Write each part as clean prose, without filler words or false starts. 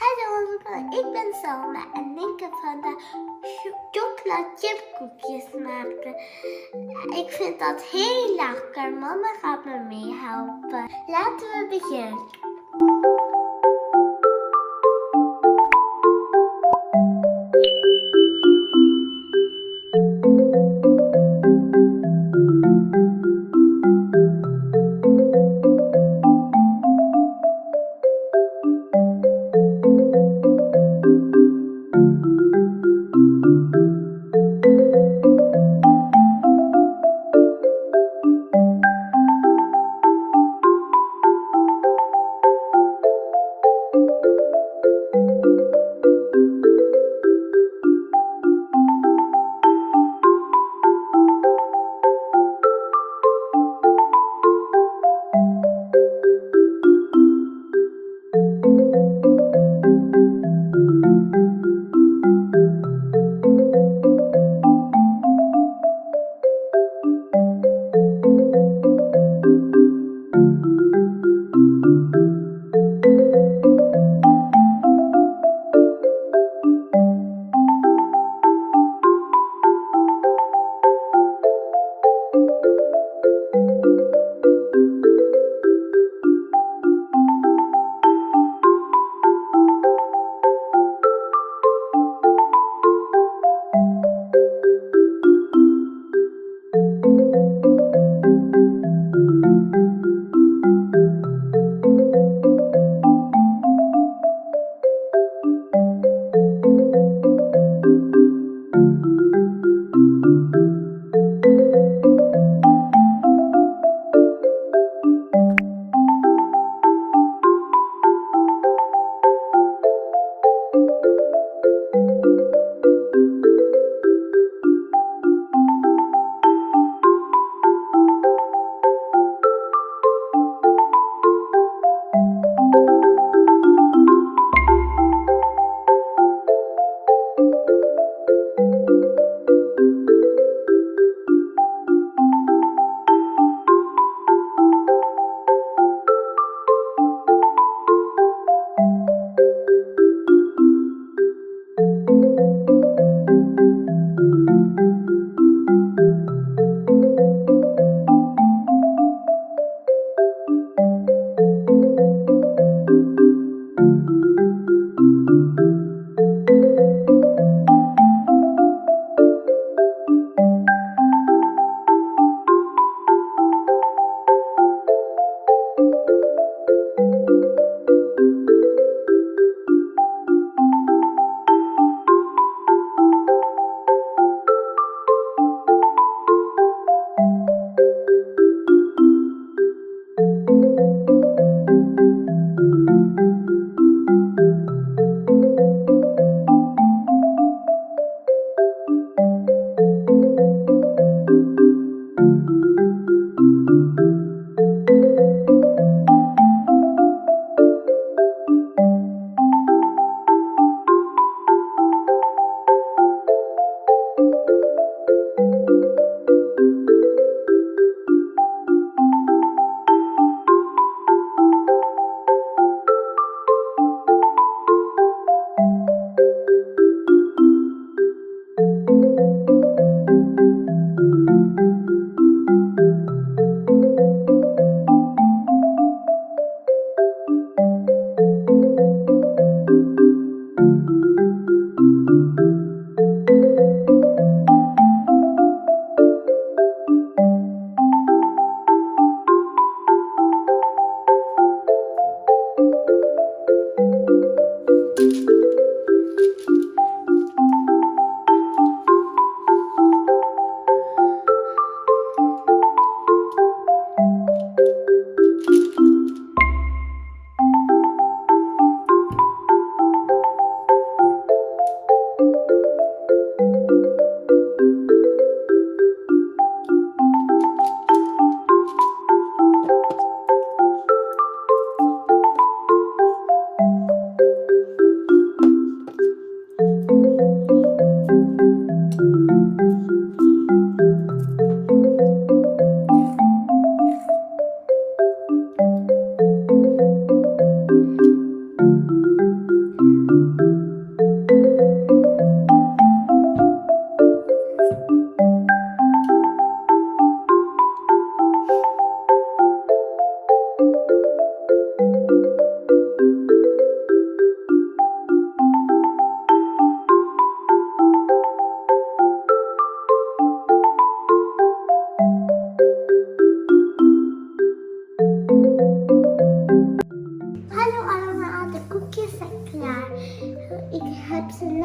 Hallo, ik ben Salma en ik heb vandaag chocolate chipkoekjes maken. Ik vind dat heel lekker. Mama gaat me meehelpen. Laten we beginnen.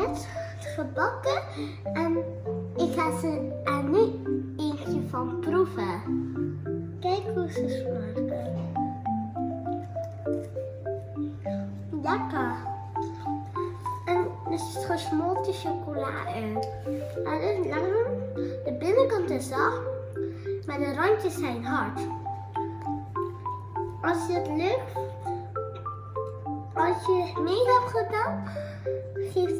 net gebakken en ik ga ze er nu eentje van proeven. Kijk hoe ze smaken. Lekker. En er zit gesmolten chocola in. Het is lekker. De binnenkant is zacht, maar de randjes zijn hard. Als je het lukt, als je mee hebt gedaan,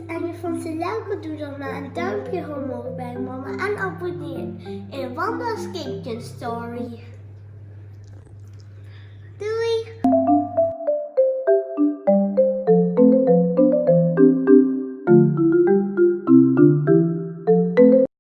en je vond het leuk, doe dan maar een duimpje omhoog bij mama en abonneer in Wanda's Kitchen Story.